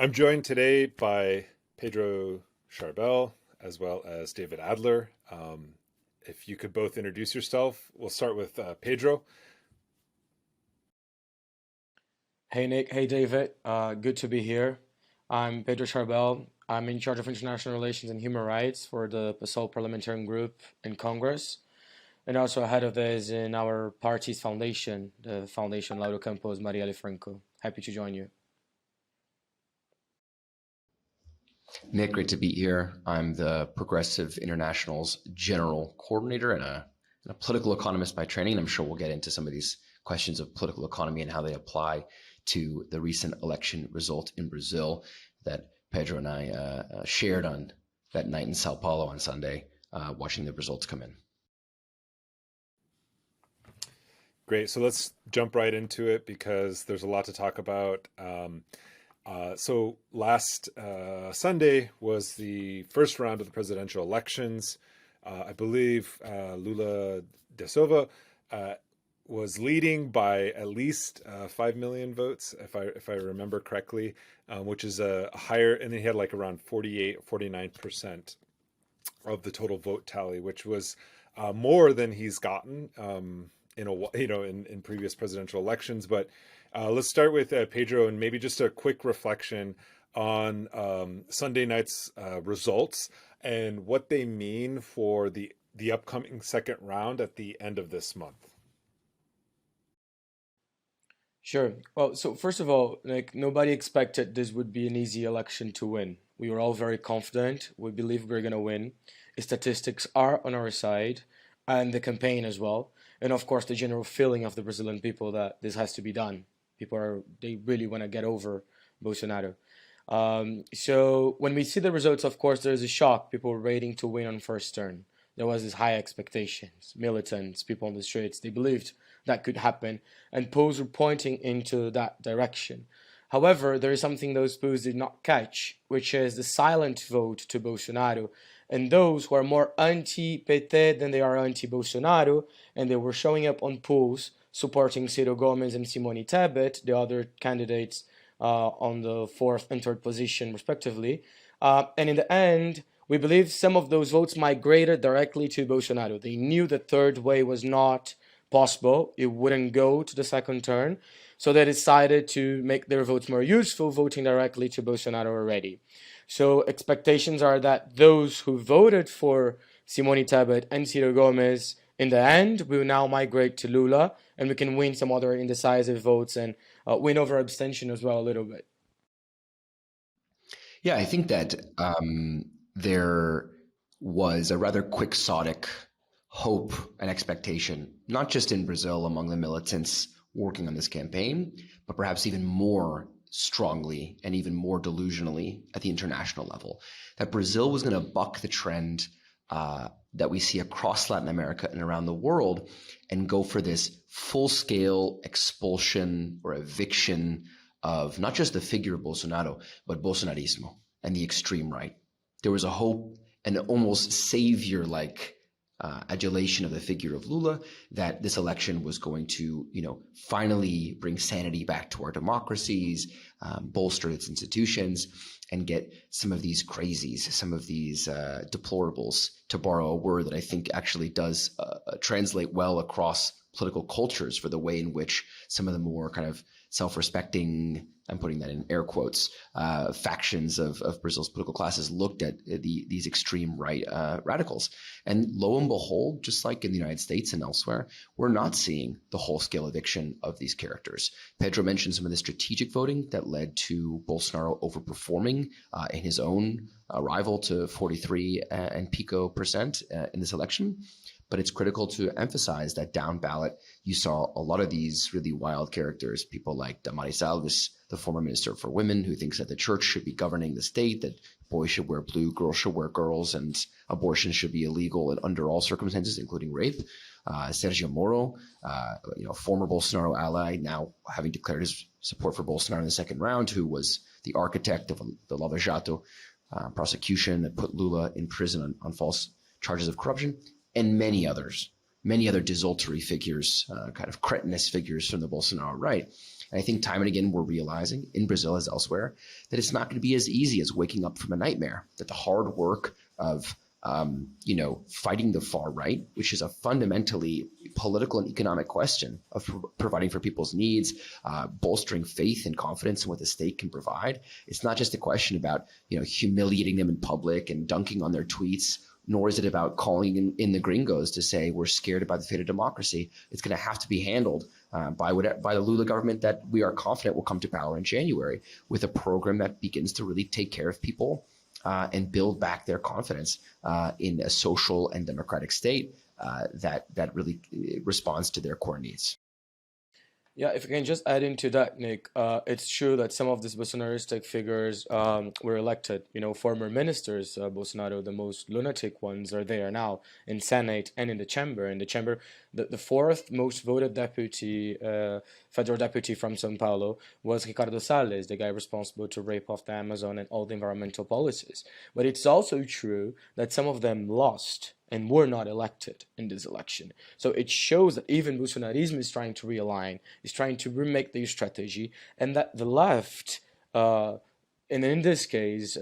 I'm joined today by Pedro Charbel as well as David Adler. If you could both introduce yourself, we'll start with Pedro. Hey Nick, hey David, good to be here. I'm Pedro Charbel. I'm in charge of international relations and human rights for the PSOL parliamentarian group in Congress, and also ahead of this in our party's foundation, the Foundation Lauro Campos Marielle Franco. Happy to join you. Nick, great to be here. I'm the Progressive International's General Coordinator and a political economist by training. I'm sure we'll get into some of these questions of political economy and how they apply to the recent election result in Brazil that Pedro and I shared on that night in Sao Paulo on Sunday, watching the results come in. Great. So let's jump right into it because there's a lot to talk about. So last Sunday was the first round of the presidential elections. I believe Lula da Silva was leading by at least 5 million votes, if I remember correctly, which is a higher, and then he had like around 49% of the total vote tally, which was more than he's gotten in previous presidential elections. But let's start with Pedro, and maybe just a quick reflection on Sunday night's results and what they mean for the upcoming second round at the end of this month. Sure. Well, so first of all, like nobody expected this would be an easy election to win. We were all very confident. We believe we're going to win. Statistics are on our side, and the campaign as well. And of course, the general feeling of the Brazilian people that this has to be done. They really want to get over Bolsonaro. So when we see the results, of course, there's a shock. People were waiting to win on first turn. There was this high expectations. Militants, people on the streets, they believed that could happen, and polls were pointing into that direction. However, there is something those polls did not catch, which is the silent vote to Bolsonaro, and those who are more anti-PT than they are anti-Bolsonaro, and they were showing up on polls supporting Ciro Gomes and Simone Tebet, the other candidates on the fourth and third position, respectively. And in the end, we believe some of those votes migrated directly to Bolsonaro. They knew the third way was not possible. It wouldn't go to the second turn. So they decided to make their votes more useful, voting directly to Bolsonaro already. So expectations are that those who voted for Simone Tebet and Ciro Gomes in the end will now migrate to Lula, and we can win some other indecisive votes and win over abstention as well a little bit. Yeah, I think that there was a rather quixotic hope and expectation, not just in Brazil among the militants working on this campaign, but perhaps even more strongly and even more delusionally at the international level, that Brazil was going to buck the trend that we see across Latin America and around the world and go for this full-scale expulsion or eviction of not just the figure of Bolsonaro, but Bolsonarismo and the extreme right. There was a hope, an almost savior-like adulation of the figure of Lula, that this election was going to, finally bring sanity back to our democracies, bolster its institutions, and get some of these crazies, some of these deplorables, to borrow a word that I think actually does translate well across political cultures for the way in which some of the more kind of self-respecting, I'm putting that in air quotes, factions of Brazil's political classes looked at these extreme right radicals. And lo and behold, just like in the United States and elsewhere, we're not seeing the whole-scale eviction of these characters. Pedro mentioned some of the strategic voting that led to Bolsonaro overperforming in his own rival to 43 and pico percent in this election. But it's critical to emphasize that down ballot, you saw a lot of these really wild characters, people like Damaris Alves, the former minister for women, who thinks that the church should be governing the state, that boys should wear blue, girls should wear girls, and abortion should be illegal and under all circumstances, including rape. Sergio Moro, former Bolsonaro ally, now having declared his support for Bolsonaro in the second round, who was the architect of the Lava Jato prosecution that put Lula in prison on false charges of corruption. And many other desultory figures, kind of cretinous figures from the Bolsonaro right. And I think time and again, we're realizing in Brazil as elsewhere that it's not going to be as easy as waking up from a nightmare, that the hard work of fighting the far right, which is a fundamentally political and economic question of providing for people's needs, bolstering faith and confidence in what the state can provide. It's not just a question about, humiliating them in public and dunking on their tweets, nor is it about calling in the gringos to say we're scared about the fate of democracy. It's going to have to be handled by the Lula government that we are confident will come to power in January, with a program that begins to really take care of people and build back their confidence in a social and democratic state that really responds to their core needs. Yeah, if I can just add into that, Nick, it's true that some of these Bolsonaristic figures were elected. Former ministers, Bolsonaro, the most lunatic ones, are there now in Senate and in the chamber. In the chamber, the fourth most voted deputy, federal deputy from São Paulo, was Ricardo Salles, the guy responsible to rape off the Amazon and all the environmental policies. But it's also true that some of them lost and were not elected in this election. So it shows that even Bolsonarism is trying to realign, is trying to remake their strategy, and that the left, and in this case,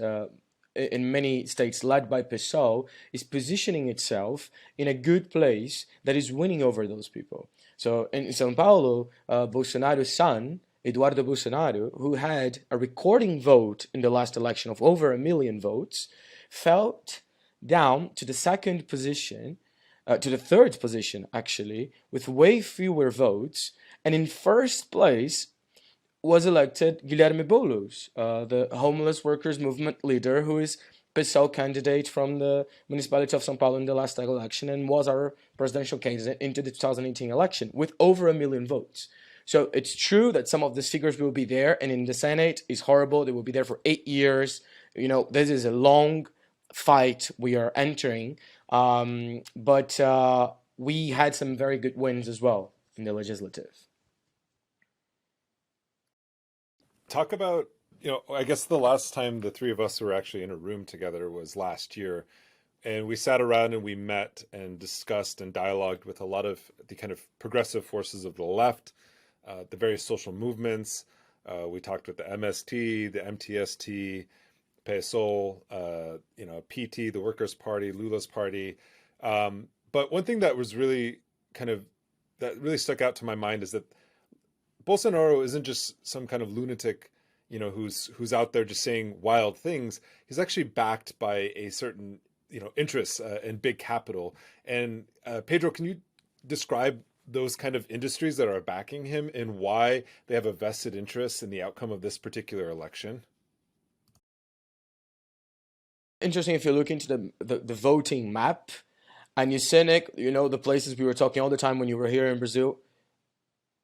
in many states led by PSOL, is positioning itself in a good place that is winning over those people. So in São Paulo, Bolsonaro's son, Eduardo Bolsonaro, who had a recording vote in the last election of over 1 million votes, felt down to the second position, to the third position actually, with way fewer votes, and in first place was elected Guilherme Boulos, the homeless workers movement leader, who is PSOL candidate from the municipality of São Paulo in the last election and was our presidential candidate into the 2018 election with over 1 million votes. So it's true that some of these figures will be there, and in the Senate is horrible. They will be there for 8 years. This is a long fight we are entering, but we had some very good wins as well in the legislative. Talk about, I guess the last time the three of us were actually in a room together was last year, and we sat around and we met and discussed and dialogued with a lot of the kind of progressive forces of the left, the various social movements. We talked with the MST, the MTST, PSOL, PT, the Workers' Party, Lula's party. But one thing that was really that really stuck out to my mind is that Bolsonaro isn't just some kind of lunatic, who's out there just saying wild things. He's actually backed by a certain, interests in big capital. And Pedro, can you describe those kind of industries that are backing him and why they have a vested interest in the outcome of this particular election? Interesting if you look into the voting map and you see, Nick, the places we were talking all the time when you were here in Brazil,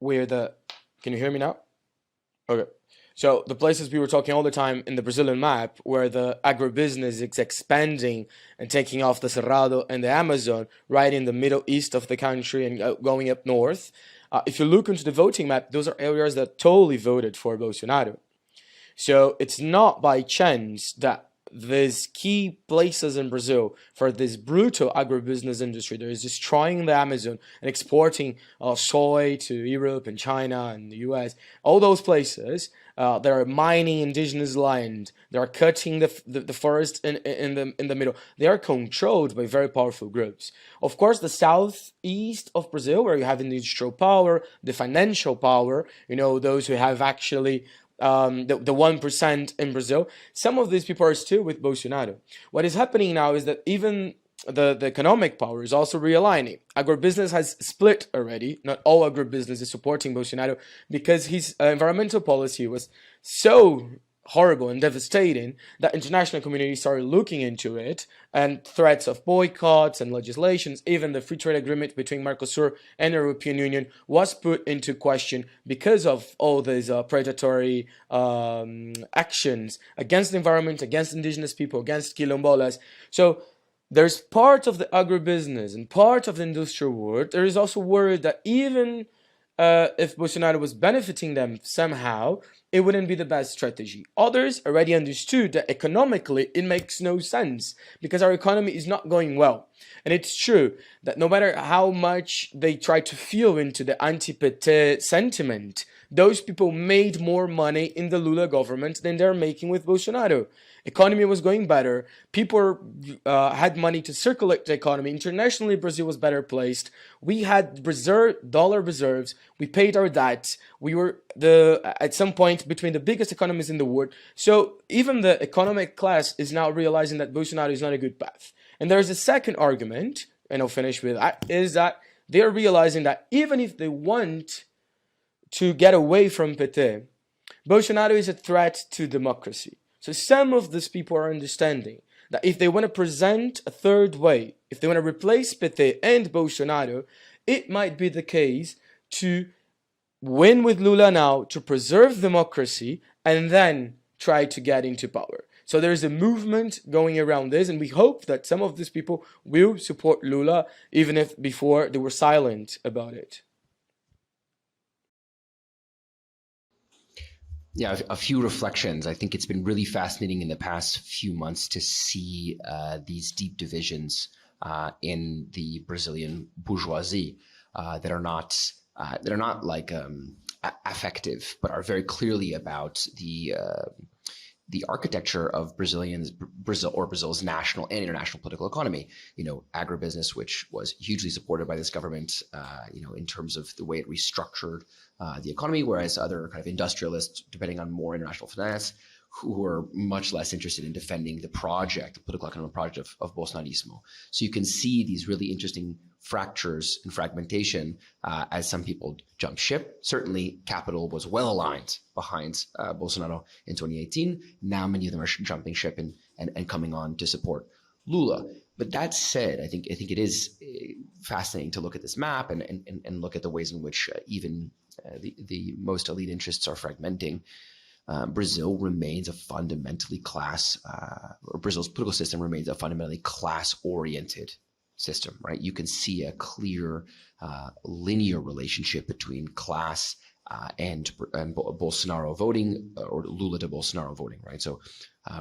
can you hear me now? Okay. So the places we were talking all the time in the Brazilian map where the agribusiness is expanding and taking off the Cerrado and the Amazon right in the middle east of the country and going up north. If you look into the voting map, those are areas that totally voted for Bolsonaro. So it's not by chance that these key places in Brazil for this brutal agribusiness industry that is destroying the Amazon and exporting soy to Europe and China and the US, all those places, they are mining indigenous land, they are cutting the forest in the middle. They are controlled by very powerful groups. Of course, the southeast of Brazil, where you have industrial power, the financial power, those who have actually the 1% in Brazil, some of these people are still with Bolsonaro. What is happening now is that even the economic power is also realigning. Agribusiness has split already. Not all agribusiness is supporting Bolsonaro because his environmental policy was so horrible and devastating that international community started looking into it, and threats of boycotts and legislations, even the free trade agreement between Mercosur and the European Union was put into question because of all these predatory actions against the environment, against indigenous people, against quilombolas. So there's part of the agribusiness and part of the industrial world. There is also worry that even if Bolsonaro was benefiting them somehow, it wouldn't be the best strategy. Others already understood that economically it makes no sense because our economy is not going well. And it's true that no matter how much they try to feel into the anti-PT sentiment, those people made more money in the Lula government than they're making with Bolsonaro. Economy was going better. People had money to circulate the economy. Internationally, Brazil was better placed. We had dollar reserves. We paid our debts. We were at some point between the biggest economies in the world. So even the economic class is now realizing that Bolsonaro is not a good path. And there's a second argument, and I'll finish with that, is that they're realizing that even if they want to get away from PT, Bolsonaro is a threat to democracy. So some of these people are understanding that if they want to present a third way, if they want to replace PT and Bolsonaro, it might be the case to win with Lula now, to preserve democracy, and then try to get into power. So there's a movement going around this, and we hope that some of these people will support Lula, even if before they were silent about it. Yeah, a few reflections. I think it's been really fascinating in the past few months to see these deep divisions in the Brazilian bourgeoisie that are not like affective, but are very clearly about the architecture of Brazil's national and international political economy. Agribusiness, which was hugely supported by this government, in terms of the way it restructured the economy, whereas other kind of industrialists, depending on more international finance, who are much less interested in defending the political economic project of Bolsonarismo. So you can see these really interesting fractures and fragmentation as some people jump ship. Certainly, capital was well aligned behind Bolsonaro in 2018. Now many of them are jumping ship and coming on to support Lula. But that said, I think it is fascinating to look at this map and look at the ways in which even the most elite interests are fragmenting. Brazil remains a fundamentally Brazil's political system remains a fundamentally class-oriented system, right? You can see a clear linear relationship between class and Bolsonaro voting, or Lula to Bolsonaro voting, right? So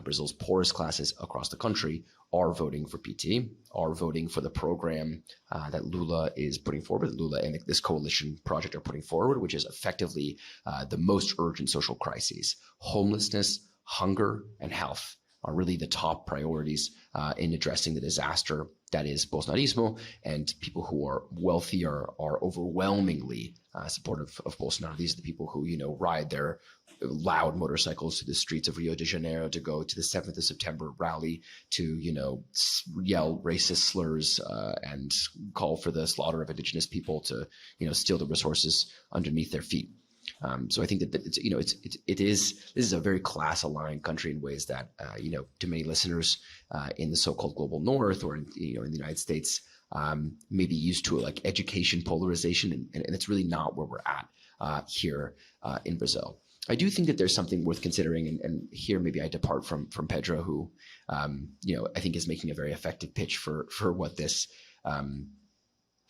Brazil's poorest classes across the country are voting for PT, are voting for the program that Lula is putting forward, that Lula and this coalition project are putting forward, which is effectively the most urgent social crises. Homelessness, hunger, and health are really the top priorities in addressing the disaster that is Bolsonarismo, and people who are wealthy are overwhelmingly supportive of Bolsonaro. These are the people who, ride their loud motorcycles to the streets of Rio de Janeiro to go to the 7th of September rally to, yell racist slurs and call for the slaughter of indigenous people to, steal the resources underneath their feet. So I think that this is a very class-aligned country in ways that to many listeners in the so-called global north or in the United States may be used to like education polarization, and it's really not where we're at here in Brazil. I do think that there's something worth considering, and here maybe I depart from Pedro, who I think is making a very effective pitch for what this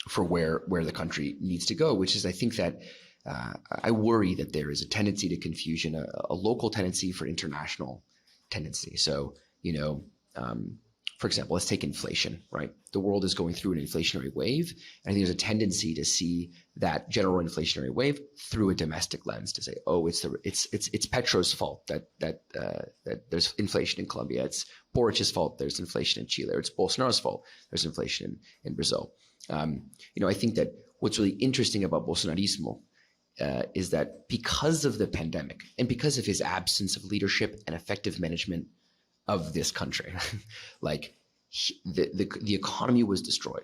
for where the country needs to go, which is I think that. I worry that there is a tendency to confusion, a local tendency for international tendency. So, for example, let's take inflation, right? The world is going through an inflationary wave, and I think there's a tendency to see that general inflationary wave through a domestic lens, to say, oh, it's Petro's fault that there's inflation in Colombia. It's Boric's fault there's inflation in Chile. Or it's Bolsonaro's fault there's inflation in Brazil. I think that what's really interesting about Bolsonarismo is that because of the pandemic and because of his absence of leadership and effective management of this country, like the economy was destroyed,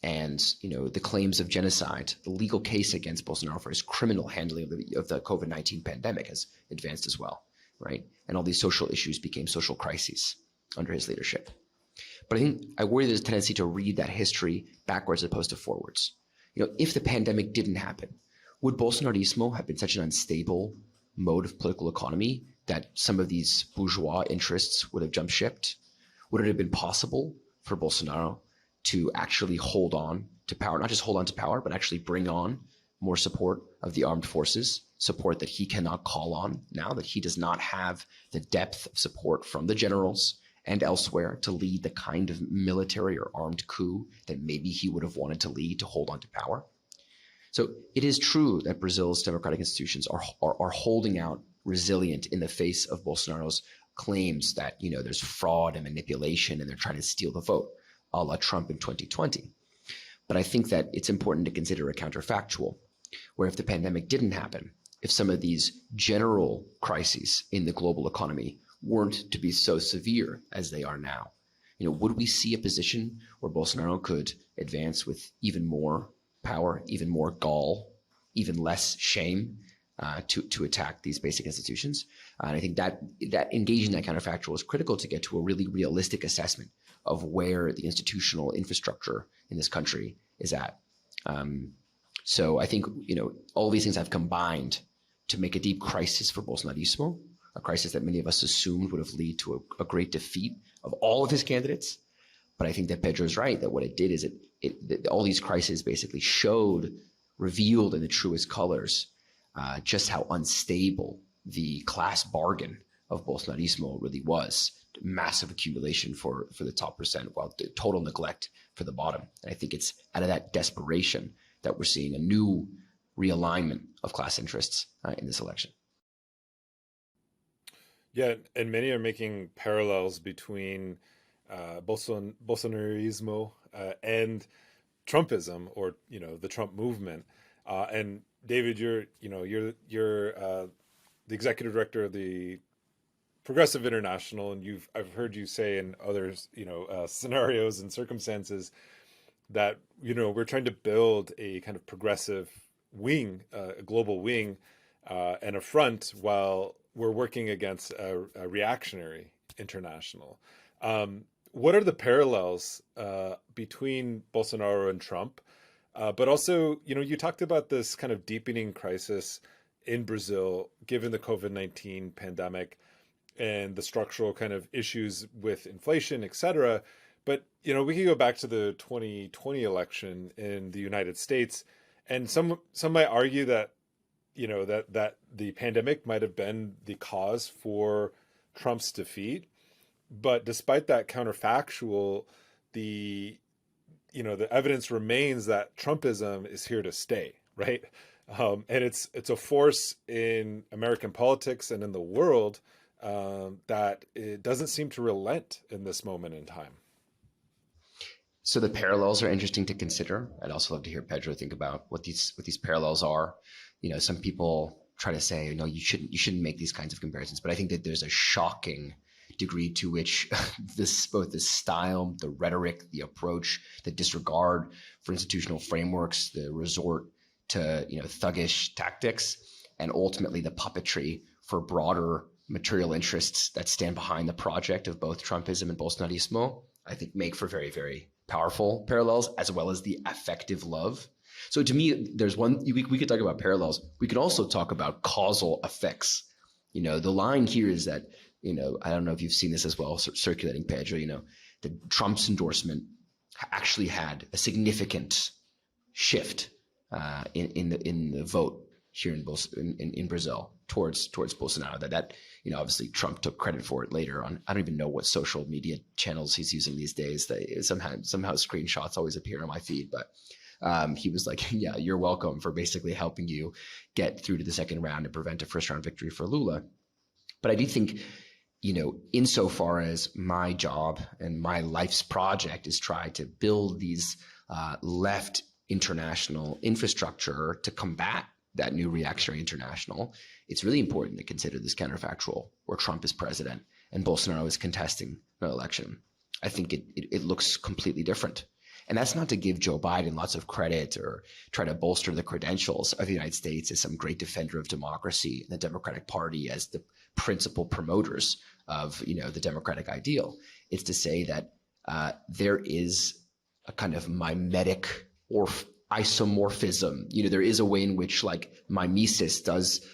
and the claims of genocide, the legal case against Bolsonaro for his criminal handling of the COVID-19 pandemic has advanced as well, right? And all these social issues became social crises under his leadership. But I worry there's a tendency to read that history backwards as opposed to forwards. If the pandemic didn't happen, would Bolsonarismo have been such an unstable mode of political economy that some of these bourgeois interests would have jumped shipped? Would it have been possible for Bolsonaro to actually hold on to power, not just hold on to power, but actually bring on more support of the armed forces support that he cannot call on now, that he does not have the depth of support from the generals and elsewhere to lead the kind of military or armed coup that maybe he would have wanted to lead to hold on to power. So it is true that Brazil's democratic institutions are holding out resilient in the face of Bolsonaro's claims that, there's fraud and manipulation and they're trying to steal the vote, a la Trump in 2020. But I think that it's important to consider a counterfactual, where if the pandemic didn't happen, if some of these general crises in the global economy weren't to be so severe as they are now, would we see a position where Bolsonaro could advance with even more power, even more gall, even less shame to attack these basic institutions? And I think that engaging that counterfactual is critical to get to a really realistic assessment of where the institutional infrastructure in this country is at. So I think, all these things have combined to make a deep crisis for Bolsonarismo, a crisis that many of us assumed would have led to a great defeat of all of his candidates. But I think that Pedro is right, that what it did is all these crises basically revealed in the truest colors just how unstable the class bargain of Bolsonarismo really was. Massive accumulation for the top percent, while the total neglect for the bottom. And I think it's out of that desperation that we're seeing a new realignment of class interests in this election. Yeah, and many are making parallels between Bolsonarismo and Trumpism, or the Trump movement. And David, you're the executive director of the Progressive International, and I've heard you say in others scenarios and circumstances that we're trying to build a kind of progressive wing, a global wing, and a front, while we're working against a reactionary international. What are the parallels between Bolsonaro and Trump? But also, you talked about this kind of deepening crisis in Brazil, given the COVID-19 pandemic and the structural kind of issues with inflation, et cetera. But, we can go back to the 2020 election in the United States, and some might argue that, that the pandemic might have been the cause for Trump's defeat. But despite that counterfactual, the evidence remains that Trumpism is here to stay, right? And it's a force in American politics and in the world that it doesn't seem to relent in this moment in time. So the parallels are interesting to consider. I'd also love to hear Pedro think about what these parallels are. Some people try to say, you shouldn't make these kinds of comparisons, but I think that there's a shocking degree to which both the style, the rhetoric, the approach, the disregard for institutional frameworks, the resort to thuggish tactics, and ultimately the puppetry for broader material interests that stand behind the project of both Trumpism and Bolsonarismo, I think make for very, very powerful parallels, as well as the affective love. So to me, there's one, we could talk about parallels. We could also talk about causal effects. The line here is that, I don't know if you've seen this as well, circulating, Pedro, that Trump's endorsement actually had a significant shift in the vote here in Brazil towards Bolsonaro. That obviously Trump took credit for it later on. I don't even know what social media channels he's using these days. Somehow screenshots always appear on my feed, but he was like, yeah, you're welcome for basically helping you get through to the second round and prevent a first round victory for Lula. But I do think, insofar as my job and my life's project is try to build these left international infrastructure to combat that new reactionary international, it's really important to consider this counterfactual where Trump is president and Bolsonaro is contesting an election. I think it looks completely different. And that's not to give Joe Biden lots of credit or try to bolster the credentials of the United States as some great defender of democracy and the Democratic Party as the principal promoters of, the democratic ideal. It's to say that there is a kind of mimetic or isomorphism. There is a way in which mimesis does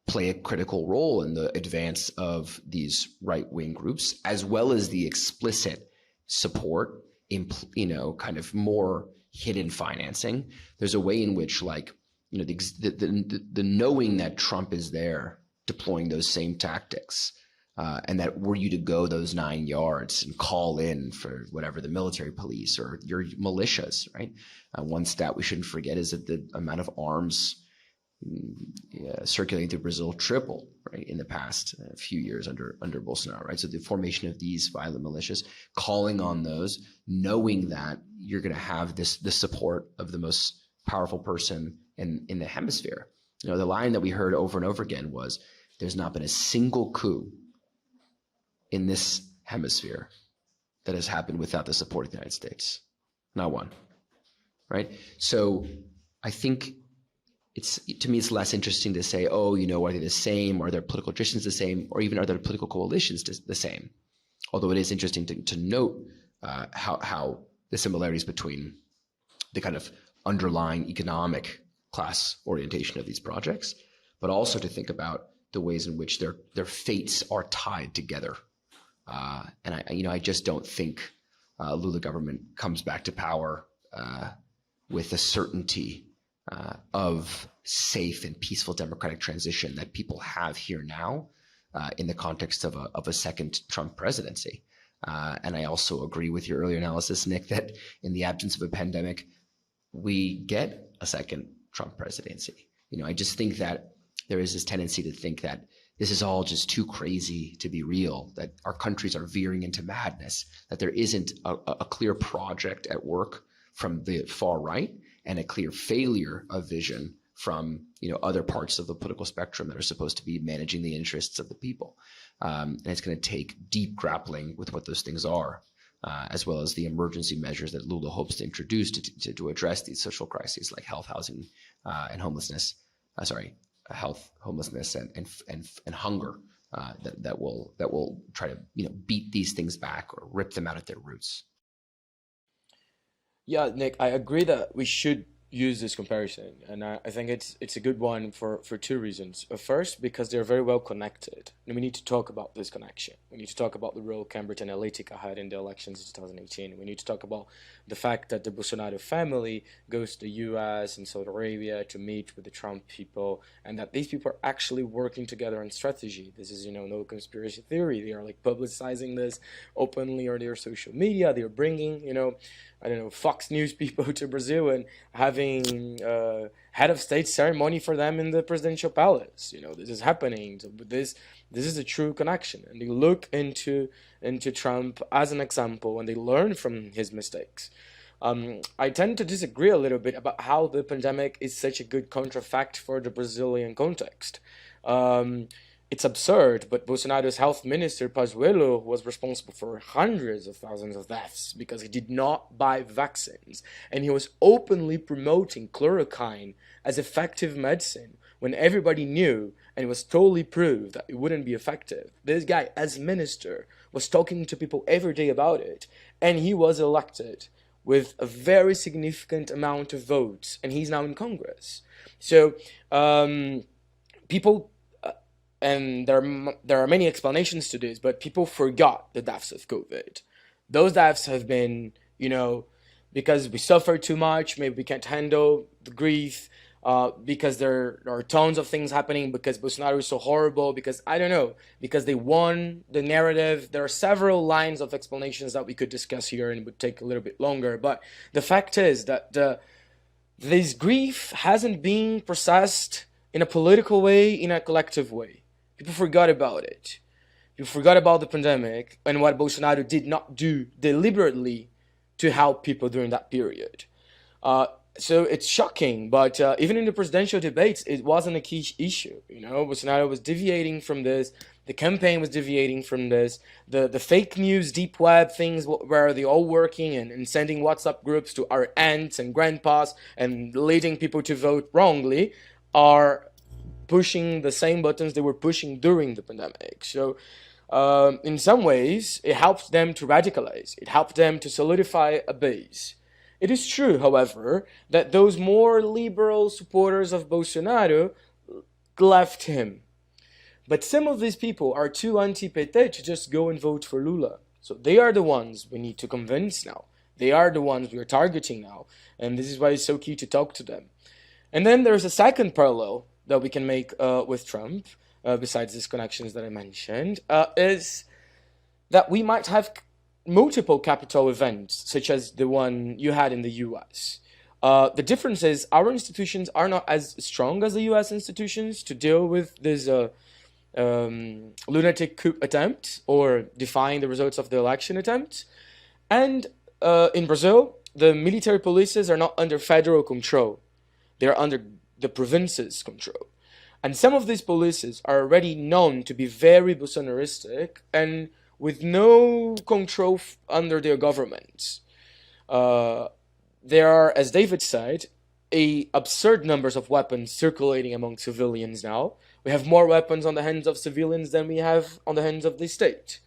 play a critical role in the advance of these right-wing groups, as well as the explicit support in, kind of more hidden financing. There's a way in which the knowing that Trump is there deploying those same tactics, and that were you to go those 9 yards and call in for whatever, the military police or your militias, right? One stat we shouldn't forget is that the amount of arms circulating through Brazil tripled, right, in the past few years under Bolsonaro, right? So the formation of these violent militias, calling on those, knowing that you're going to have the support of the most powerful person in the hemisphere. The line that we heard over and over again was, "There's not been a single coup in this hemisphere that has happened without the support of the United States. Not one." Right? So I think to me, it's less interesting to say, oh, are they the same? Are their political traditions the same? Or even are their political coalitions the same? Although it is interesting to note how the similarities between the kind of underlying economic class orientation of these projects, but also to think about the ways in which their fates are tied together. And I just don't think Lula government comes back to power with the certainty of safe and peaceful democratic transition that people have here now in the context of a second Trump presidency. And I also agree with your earlier analysis, Nick, that in the absence of a pandemic, we get a second Trump presidency. I just think that there is this tendency to think that this is all just too crazy to be real, that our countries are veering into madness, that there isn't a clear project at work from the far right and a clear failure of vision from other parts of the political spectrum that are supposed to be managing the interests of the people. And it's going to take deep grappling with what those things are, as well as the emergency measures that Lula hopes to introduce to address these social crises like health, housing, and homelessness. Health, homelessness, and hunger that will try to beat these things back or rip them out at their roots. Yeah, Nick, I agree that we should use this comparison, and I think it's a good one for two reasons. First, because they're very well connected, and we need to talk about this connection. We need to talk about the role Cambridge Analytica had in the elections in 2018. We need to talk about the fact that the Bolsonaro family goes to the US and Saudi Arabia to meet with the Trump people, and that these people are actually working together on strategy. This is, no conspiracy theory. They are publicizing this openly on their social media. They are bringing, Fox News people to Brazil and having head of state ceremony for them in the presidential palace. This is happening. So this is a true connection, and they look into Trump as an example, and they learn from his mistakes. I tend to disagree a little bit about how the pandemic is such a good contrafact for the Brazilian context. It's absurd, but Bolsonaro's health minister, Pazuello, was responsible for hundreds of thousands of deaths because he did not buy vaccines. And he was openly promoting chloroquine as effective medicine when everybody knew and it was totally proved that it wouldn't be effective. This guy, as minister, was talking to people every day about it. And he was elected with a very significant amount of votes. And he's now in Congress. So people... And there are many explanations to this, but people forgot the deaths of COVID. Those deaths have been, because we suffer too much, maybe we can't handle the grief, because there are tons of things happening, because Bolsonaro is so horrible, because, because they won the narrative. There are several lines of explanations that we could discuss here, and it would take a little bit longer. But the fact is that this grief hasn't been processed in a political way, in a collective way. People forgot about it. People forgot about the pandemic and what Bolsonaro did not do deliberately to help people during that period. So it's shocking, but even in the presidential debates, it wasn't a key issue. Bolsonaro was deviating from this. The campaign was deviating from this. The fake news, deep web things where they're all working and sending WhatsApp groups to our aunts and grandpas and leading people to vote wrongly are pushing the same buttons they were pushing during the pandemic. So in some ways, it helped them to radicalize. It helped them to solidify a base. It is true, however, that those more liberal supporters of Bolsonaro left him. But some of these people are too anti-PT to just go and vote for Lula. So they are the ones we need to convince now. They are the ones we are targeting now. And this is why it's so key to talk to them. And then there's a second parallel that we can make with Trump, besides these connections that I mentioned, is that we might have multiple capital events, such as the one you had in the US. The difference is our institutions are not as strong as the US institutions to deal with this lunatic coup attempt or defying the results of the election attempt. And in Brazil, the military polices are not under federal control. They're under the province's control. And some of these polices are already known to be very Bolsonaristic and with no control under their governments. There are, as David said, absurd numbers of weapons circulating among civilians now. We have more weapons on the hands of civilians than we have on the hands of the state.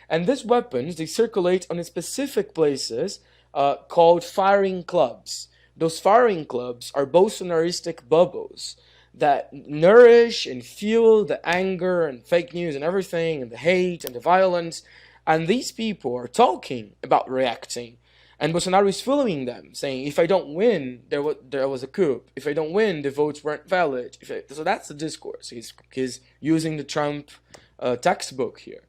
And these weapons, they circulate on specific places called firing clubs. Those firing clubs are Bolsonaristic bubbles that nourish and fuel the anger and fake news and everything, and the hate and the violence. And these people are talking about reacting. And Bolsonaro is following them, saying, if I don't win, there was a coup. If I don't win, the votes weren't valid. So that's the discourse. He's using the Trump textbook here.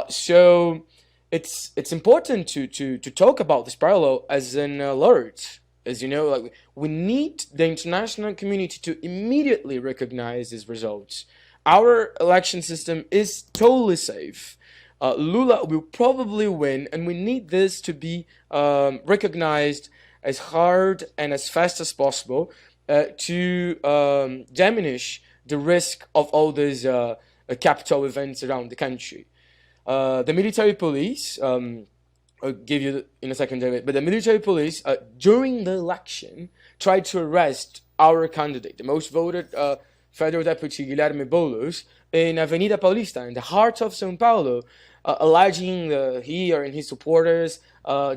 So it's important to talk about this parallel as an alert. As you know, like, we need the international community to immediately recognize these results. Our election system is totally safe. Lula will probably win, and we need this to be recognized as hard and as fast as possible to diminish the risk of all these capital events around the country. The military police, I'll give you in a second, David, but the military police, during the election, tried to arrest our candidate, the most voted federal deputy, Guilherme Boulos, in Avenida Paulista, in the heart of São Paulo, alleging he or his supporters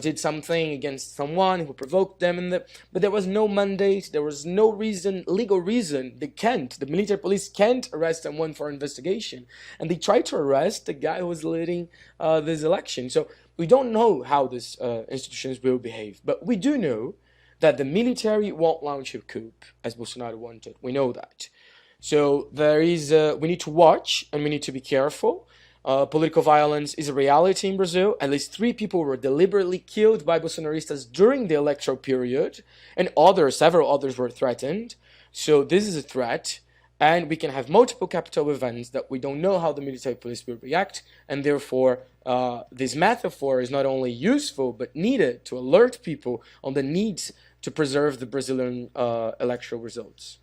did something against someone who provoked them. But there was no mandate, there was no legal reason. The military police can't arrest someone for investigation. And they tried to arrest the guy who was leading this election. So we don't know how these institutions will behave. But we do know that the military won't launch a coup, as Bolsonaro wanted. We know that. So we need to watch and we need to be careful. Political violence is a reality in Brazil. At least 3 people were deliberately killed by Bolsonaristas during the electoral period, and several others were threatened. So this is a threat, and we can have multiple capital events that we don't know how the military police will react, and therefore this metaphor is not only useful but needed to alert people on the needs to preserve the Brazilian electoral results.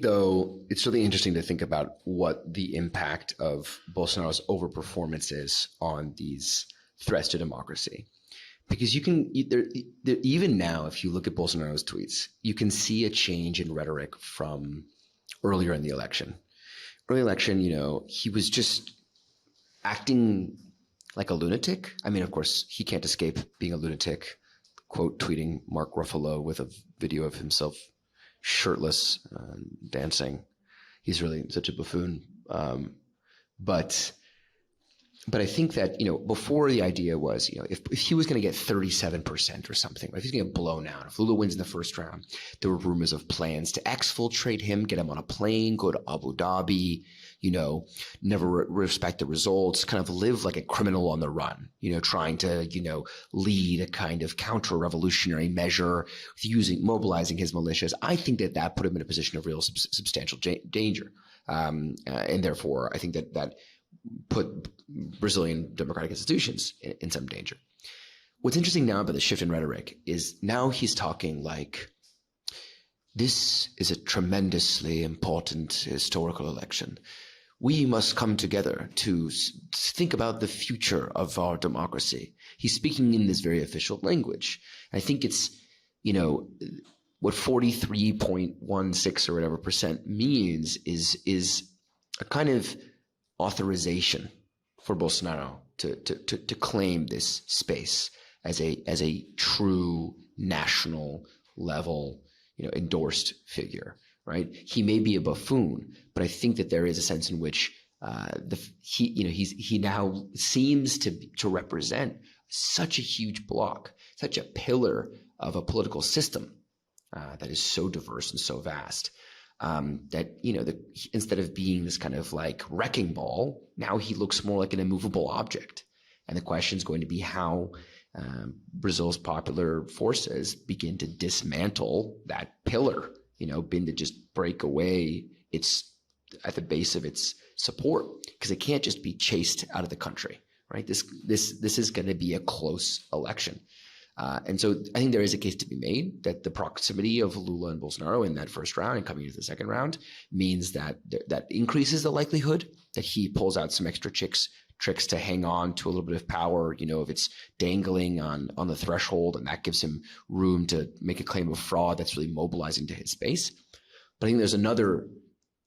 Though it's really interesting to think about what the impact of Bolsonaro's overperformance is on these threats to democracy. Because even now, if you look at Bolsonaro's tweets, you can see a change in rhetoric from earlier in the election. Early election, he was just acting like a lunatic. I mean, of course, he can't escape being a lunatic, quote, tweeting Mark Ruffalo with a video of himself shirtless, dancing. He's really such a buffoon. But I think that, before the idea was, if he was going to get 37% or something, if he's going to get blown out, if Lula wins in the first round, there were rumors of plans to exfiltrate him, get him on a plane, go to Abu Dhabi, never respect the results, kind of live like a criminal on the run, trying to, lead a kind of counter-revolutionary measure, mobilizing his militias. I think that put him in a position of real substantial danger. And therefore, I think that put Brazilian democratic institutions in some danger. What's interesting now about the shift in rhetoric is now he's talking like, this is a tremendously important historical election. We must come together to think about the future of our democracy. He's speaking in this very official language. I think it's, what 43.16 or whatever percent means is a kind of authorization for Bolsonaro to claim this space as a true national level, endorsed figure, right? He may be a buffoon, but I think that there is a sense in which he now seems to represent such a huge block. such a pillar of a political system that is so diverse and so vast that, instead of being this kind of like wrecking ball, now he looks more like an immovable object. And the question is going to be how Brazil's popular forces begin to dismantle that pillar, begin to just break away at the base of its support, because it can't just be chased out of the country, right? This is going to be a close election. And so I think there is a case to be made that the proximity of Lula and Bolsonaro in that first round and coming into the second round means that that increases the likelihood that he pulls out some extra tricks to hang on to a little bit of power, if it's dangling on the threshold, and that gives him room to make a claim of fraud that's really mobilizing to his base. But I think there's another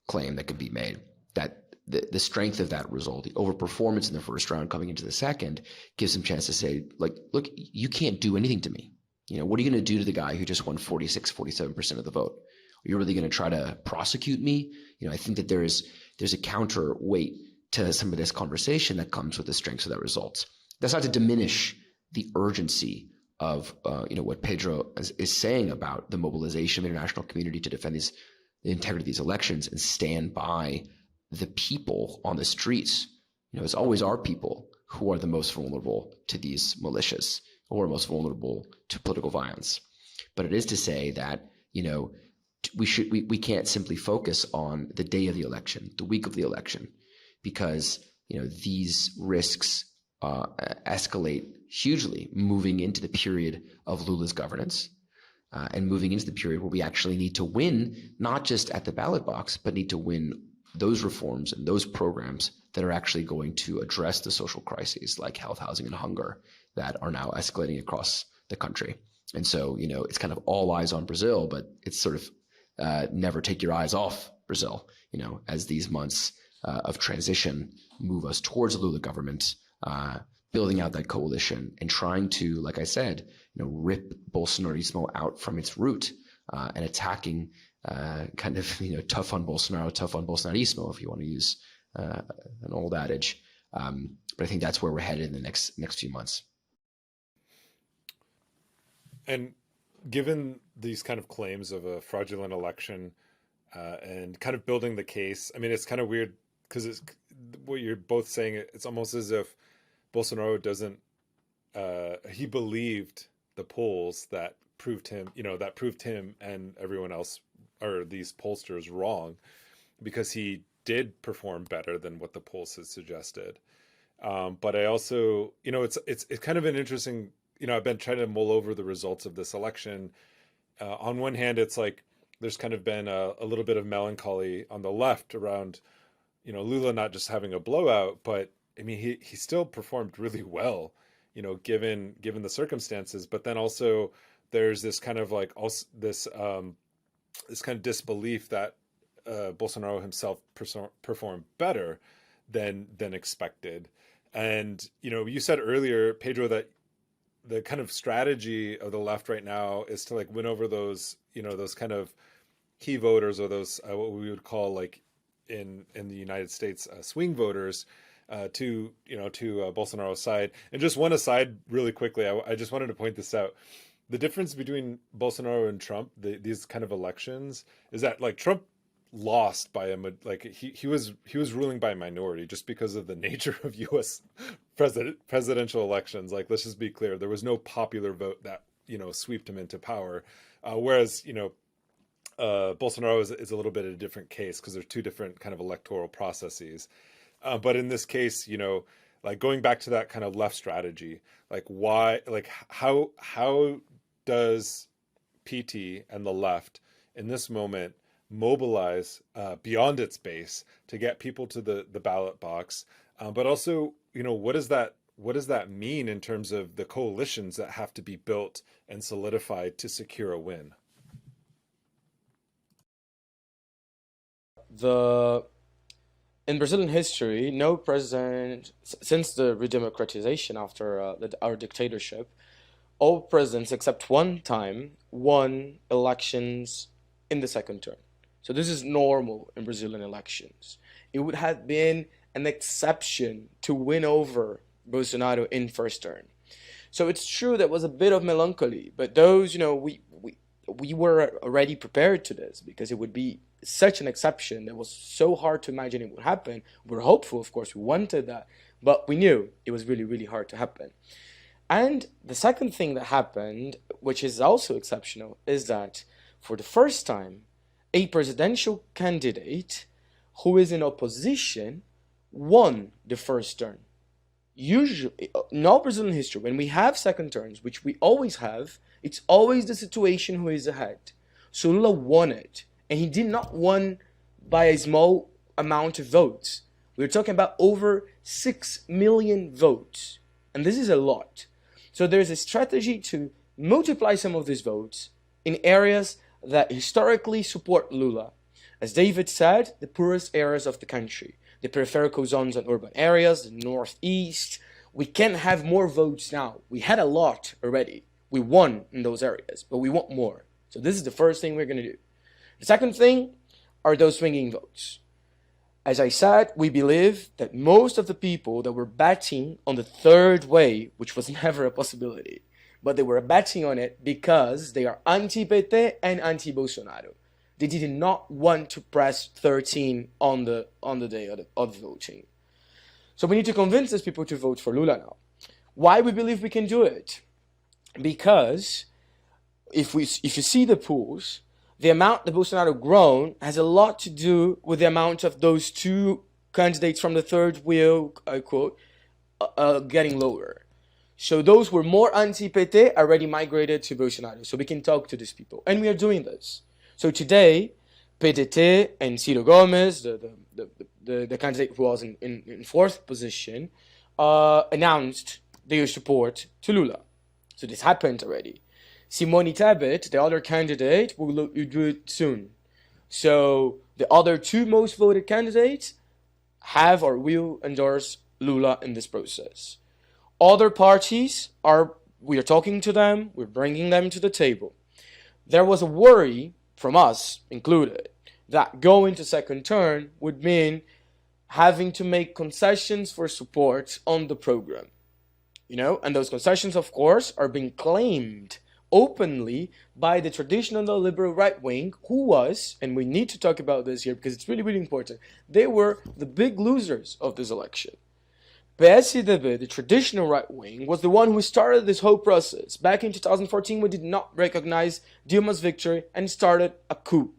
claim that could be made, that the strength of that result, the overperformance in the first round coming into the second, gives him a chance to say, like, look, you can't do anything to me. What are you going to do to the guy who just won 46, 47% of the vote? Are you really going to try to prosecute me? I think that there's a counterweight to some of this conversation that comes with the strengths of that result. That's not to diminish the urgency of what Pedro is saying about the mobilization of the international community to defend the integrity of these elections and stand by the people on the streets. It's always our people who are the most vulnerable to these militias, who are most vulnerable to political violence. But it is to say that, we can't simply focus on the day of the election, the week of the election, because, these risks escalate hugely moving into the period of Lula's governance. And moving into the period where we actually need to win, not just at the ballot box, but need to win those reforms and those programs that are actually going to address the social crises like health, housing, and hunger that are now escalating across the country. And so, it's kind of all eyes on Brazil, but it's sort of never take your eyes off Brazil, as these months of transition move us towards a Lula government, building out that coalition and trying to, like I said, rip Bolsonarismo out from its root and attacking kind of, tough on Bolsonaro, tough on Bolsonarismo, if you want to use an old adage. But I think that's where we're headed in the next few months. And given these kind of claims of a fraudulent election and kind of building the case, I mean, it's kind of weird because it's what you're both saying. It's almost as if Bolsonaro doesn't, he believed the polls that proved him, and everyone else, or these pollsters, wrong, because he did perform better than what the polls had suggested. But I also, it's kind of an interesting, I've been trying to mull over the results of this election. On one hand, it's like there's kind of been a little bit of melancholy on the left around, Lula not just having a blowout, but I mean, he still performed really well, given the circumstances. But then also there's this kind of like also this kind of disbelief that Bolsonaro himself performed better than expected. And you said earlier, Pedro, that the kind of strategy of the left right now is to like win over those those kind of key voters, or those what we would call, like in the United States, swing voters, to Bolsonaro's side. And just one aside really quickly, I just wanted to point this out. The difference between Bolsonaro and Trump, these kind of elections, is that like Trump lost by he was ruling by a minority just because of the nature of U.S. presidential elections. Like, let's just be clear, there was no popular vote that swept him into power, whereas Bolsonaro is a little bit of a different case because there's two different kind of electoral processes. But in this case, like going back to that kind of left strategy, like why, like how does PT and the left in this moment mobilize beyond its base to get people to the ballot box? But also, what does that mean in terms of the coalitions that have to be built and solidified to secure a win? In Brazilian history, no president, since the redemocratization after our dictatorship, all presidents except one time won elections in the second term. So this is normal in Brazilian elections. It would have been an exception to win over Bolsonaro in first term. So it's true there was a bit of melancholy, but those, we were already prepared to this because it would be such an exception that was so hard to imagine it would happen. We're hopeful, of course, we wanted that, but we knew it was really, really hard to happen. And the second thing that happened, which is also exceptional, is that for the first time, a presidential candidate who is in opposition won the first turn. Usually, in all Brazilian history, when we have second turns, which we always have, it's always the situation who is ahead. So Lula won it, and he did not win by a small amount of votes. We're talking about over 6 million votes, and this is a lot. So there's a strategy to multiply some of these votes in areas that historically support Lula. As David said, the poorest areas of the country, the peripheral zones and urban areas, the northeast. We can have more votes now. We had a lot already. We won in those areas, but we want more. So this is the first thing we're going to do. The second thing are those swinging votes. As I said, we believe that most of the people that were betting on the third way, which was never a possibility, but they were betting on it because they are anti-PT and anti-Bolsonaro. They did not want to press 13 on the day of voting. So we need to convince these people to vote for Lula now. Why we believe we can do it? Because if you see the polls, the amount that Bolsonaro grown has a lot to do with the amount of those two candidates from the third wheel, I quote, getting lower. So those who were more anti-PT already migrated to Bolsonaro. So we can talk to these people. And we are doing this. So today, PDT and Ciro Gomes, the candidate who was in fourth position, announced their support to Lula. So this happened already. Simone Tebet, the other candidate, will do it soon. So the other two most voted candidates have or will endorse Lula in this process. Other parties we are talking to them, we're bringing them to the table. There was a worry, from us included, that going to second turn would mean having to make concessions for support on the program. And those concessions, of course, are being claimed openly by the traditional liberal right wing, who was, and we need to talk about this here because it's really, really important, they were the big losers of this election. PSDB, the traditional right wing, was the one who started this whole process. Back in 2014, we did not recognize Dilma's victory and started a coup.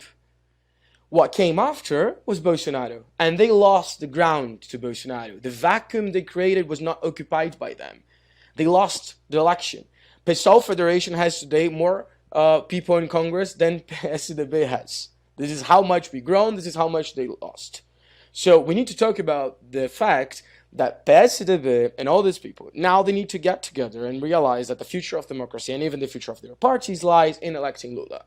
What came after was Bolsonaro, and they lost the ground to Bolsonaro. The vacuum they created was not occupied by them. They lost the election. PSOL Federation has today more people in Congress than PSDB has. This is how much we grown, this is how much they lost. So we need to talk about the fact that PSDB and all these people, now they need to get together and realize that the future of democracy and even the future of their parties lies in electing Lula.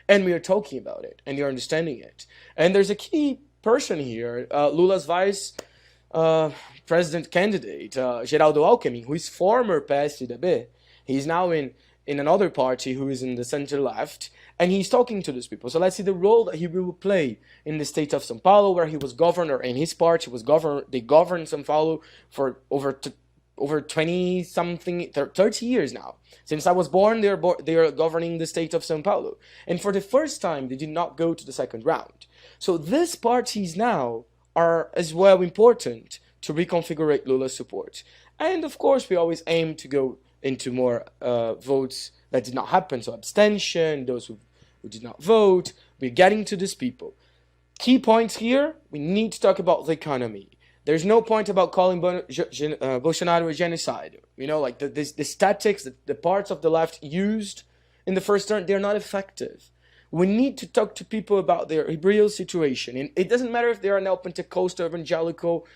And we are talking about it, and you're understanding it. And there's a key person here, Lula's vice president candidate, Geraldo Alckmin, who is former PSDB. He's now in another party who is in the center left, and he's talking to these people. So let's see the role that he will play in the state of São Paulo, where he was governor, and his party was governor. They governed São Paulo for over 20-something, 30 years now. Since I was born, they are governing the state of São Paulo. And for the first time, they did not go to the second round. So these parties now are as well important to reconfigure Lula's support. And of course, we always aim to go into more votes that did not happen. So abstention, those who did not vote, we're getting to these people. Key points here, we need to talk about the economy. There's no point about calling Bolsonaro a genocide. Like the statics, the parts of the left used in the first turn, they're not effective. We need to talk to people about their real situation. And it doesn't matter if they are neo-Pentecostal, evangelical,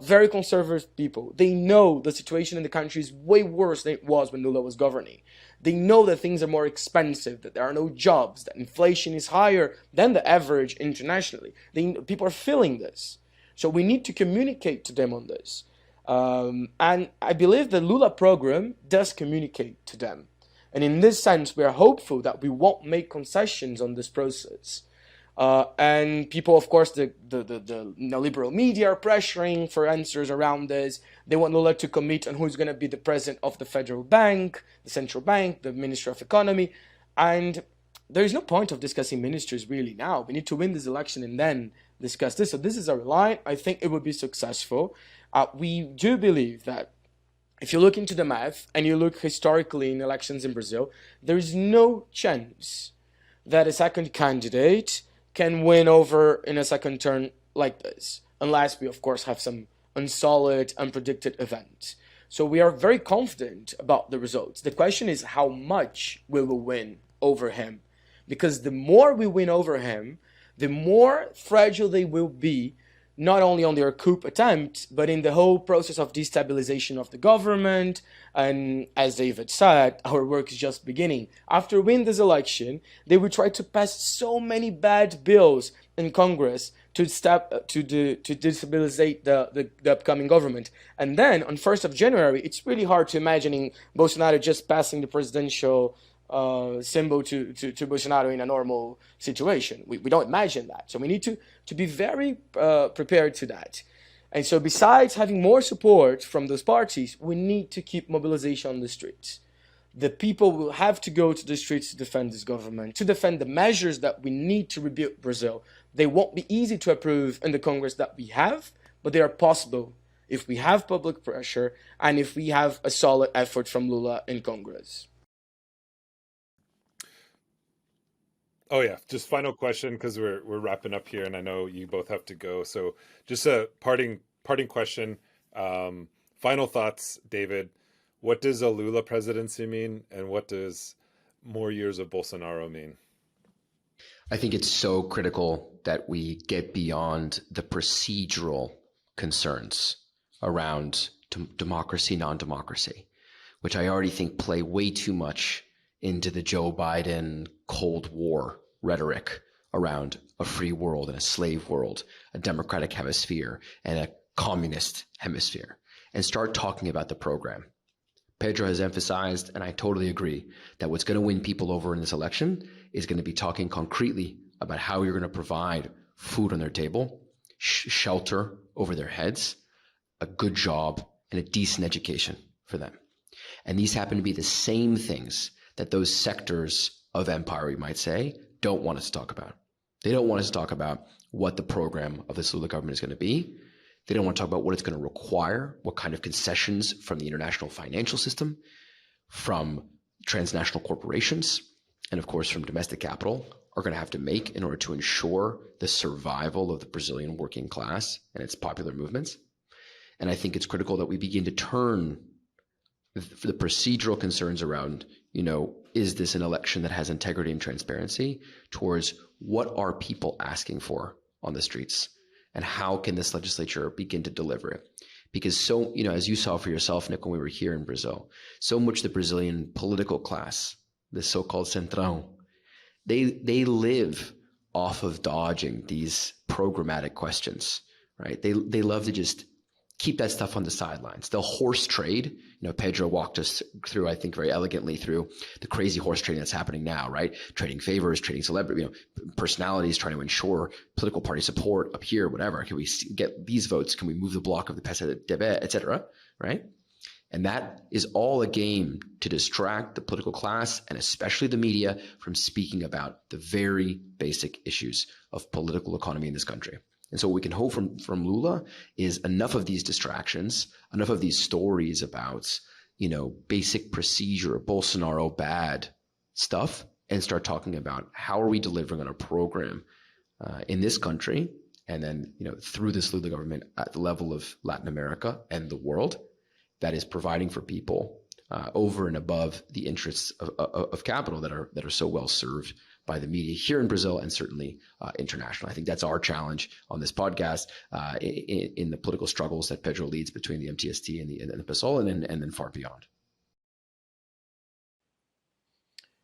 very conservative people. They know the situation in the country is way worse than it was when Lula was governing. They know that things are more expensive, that there are no jobs, that inflation is higher than the average internationally. People are feeling this. So we need to communicate to them on this. And I believe the Lula program does communicate to them. And in this sense, we are hopeful that we won't make concessions on this process. And people, of course, the neoliberal media are pressuring for answers around this. They want Lula to commit on who's going to be the president of the federal bank, the central bank, the Ministry of Economy. And there is no point of discussing ministers really now. We need to win this election and then discuss this. So this is our line. I think it would be successful. We do believe that if you look into the math and you look historically in elections in Brazil, there is no chance that a second candidate can win over in a second turn like this, unless we, of course, have some unsolid, unpredicted event. So we are very confident about the results. The question is how much we will win over him. Because the more we win over him, the more fragile they will be, not only on their coup attempt, but in the whole process of destabilization of the government. And as David said, our work is just beginning. After winning this election, they will try to pass so many bad bills in Congress to destabilize the upcoming government. And then on 1st of January, it's really hard to imagine Bolsonaro just passing the presidential symbol to Bolsonaro in a normal situation. We don't imagine that. So we need to be very prepared to that. And so besides having more support from those parties, we need to keep mobilization on the streets. The people will have to go to the streets to defend this government, to defend the measures that we need to rebuild Brazil. They won't be easy to approve in the Congress that we have, but they are possible if we have public pressure and if we have a solid effort from Lula in Congress. Oh yeah, just final question because we're wrapping up here, and I know you both have to go. So just a parting question. Final thoughts, David. What does a Lula presidency mean, and what does more years of Bolsonaro mean? I think it's so critical that we get beyond the procedural concerns around democracy, non-democracy, which I already think play way too much into the Joe Biden Cold War rhetoric around a free world and a slave world, a democratic hemisphere and a communist hemisphere, and start talking about the program. Pedro has emphasized, and I totally agree, that what's going to win people over in this election is going to be talking concretely about how you're going to provide food on their table, shelter over their heads, a good job, and a decent education for them. And these happen to be the same things that those sectors of empire, you might say, don't want us to talk about. They don't want us to talk about what the program of this Lula government is going to be. They don't want to talk about what it's going to require, what kind of concessions from the international financial system, from transnational corporations, and of course from domestic capital are going to have to make in order to ensure the survival of the Brazilian working class and its popular movements. And I think it's critical that we begin to turn the procedural concerns around, is this an election that has integrity and transparency, towards what are people asking for on the streets and how can this legislature begin to deliver it? Because as you saw for yourself, Nick, when we were here in Brazil, so much the Brazilian political class, the so-called Centrão, they live off of dodging these programmatic questions, right? They love to just keep that stuff on the sidelines. They'll horse trade. Pedro walked us through, I think, very elegantly through the crazy horse trading that's happening now, right? Trading favors, trading celebrity, personalities, trying to ensure political party support up here, whatever. Can we get these votes? Can we move the block of the PSOL, et cetera, right? And that is all a game to distract the political class and especially the media from speaking about the very basic issues of political economy in this country. And so what we can hope from Lula is enough of these distractions, enough of these stories about, basic procedure, Bolsonaro bad stuff, and start talking about how are we delivering on a program in this country, and then, through this Lula government at the level of Latin America and the world, that is providing for people over and above the interests of capital that are so well served by the media here in Brazil and certainly internationally. I think that's our challenge on this podcast in the political struggles that Pedro leads between the MTST and the PSOL and then far beyond.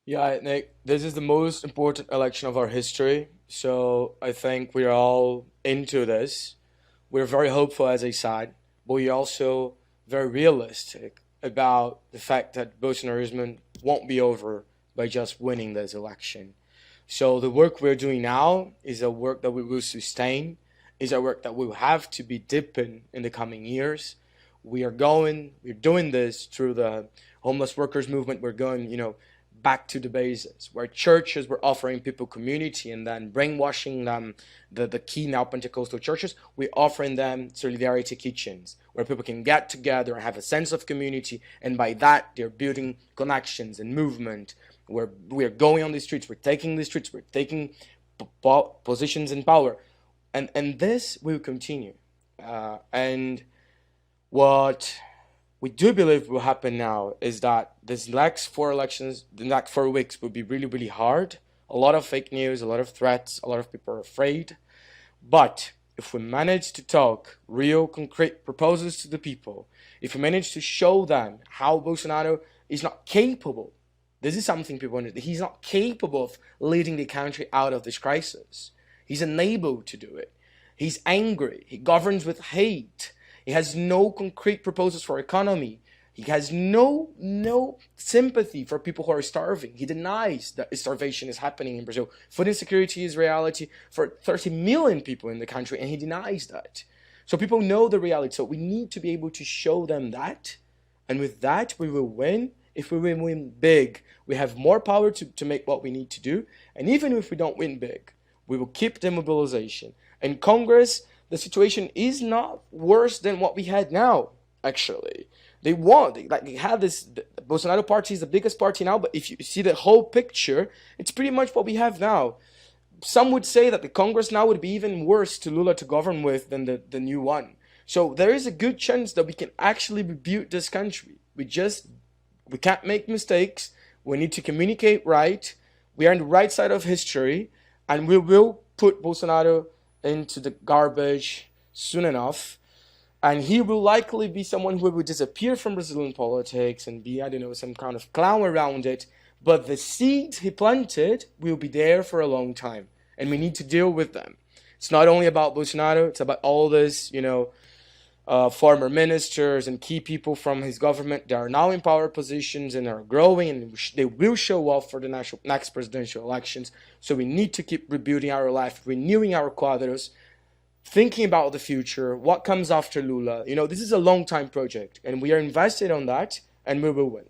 Yeah, Nick, this is the most important election of our history. So I think we're all into this. We're very hopeful, as I said, but we're also very realistic about the fact that Bolsonarism won't be over by just winning this election. So the work we're doing now is a work that we will sustain, is a work that will have to be deepened in the coming years. We're doing this through the homeless workers movement. We're going, back to the basics, where churches were offering people community and then brainwashing them, the key now Pentecostal churches, we're offering them solidarity kitchens, where people can get together and have a sense of community, and by that they're building connections and movement, where we're going on the streets, we're taking the streets, we're taking positions in power, and this will continue. And what we do believe will happen now is that this next 4 weeks will be really, really hard. A lot of fake news, a lot of threats, a lot of people are afraid. But if we manage to talk real, concrete proposals to the people, if we manage to show them how Bolsonaro is not capable, this is something people understand, he's not capable of leading the country out of this crisis. He's unable to do it. He's angry. He governs with hate. He has no concrete proposals for economy. He has no sympathy for people who are starving. He denies that starvation is happening in Brazil. Food insecurity is reality for 30 million people in the country, and he denies that. So people know the reality. So we need to be able to show them that. And with that, we will win. If we win big, we have more power to make what we need to do. And even if we don't win big, we will keep the mobilization. In Congress, the situation is not worse than what we had now, actually. They have this, the Bolsonaro party is the biggest party now, but if you see the whole picture, it's pretty much what we have now. Some would say that the Congress now would be even worse to Lula to govern with than the new one. So there is a good chance that we can actually rebuild this country. We can't make mistakes. We need to communicate right. We are on the right side of history, and we will put Bolsonaro into the garbage soon enough. And he will likely be someone who will disappear from Brazilian politics and be, some kind of clown around it. But the seeds he planted will be there for a long time. And we need to deal with them. It's not only about Bolsonaro, it's about all this, former ministers and key people from his government that are now in power positions and are growing, and they will show up for the next presidential elections. So we need to keep rebuilding our life, renewing our quadros, thinking about the future, what comes after Lula. This is a long-time project, and we are invested on that, and we will win.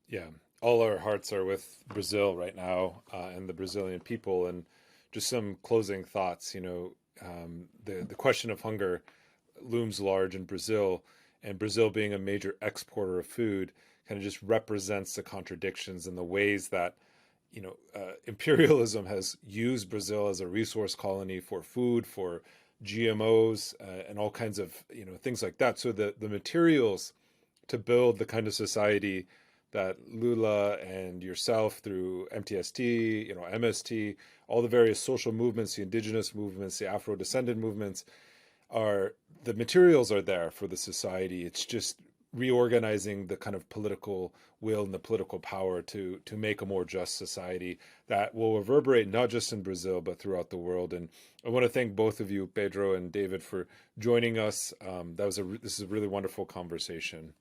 Yeah, all our hearts are with Brazil right now and the Brazilian people. And just some closing thoughts, the question of hunger looms large in Brazil, and Brazil being a major exporter of food kind of just represents the contradictions and the ways that imperialism has used Brazil as a resource colony for food, for GMOs, and all kinds of things like that. So the materials to build the kind of society that Lula and yourself through MTST, MST, all the various social movements, the indigenous movements, the Afro-descendant movements, the materials are there for the society. It's just reorganizing the kind of political will and the political power to make a more just society that will reverberate not just in Brazil, but throughout the world. And I want to thank both of you, Pedro and David, for joining us. This is a really wonderful conversation.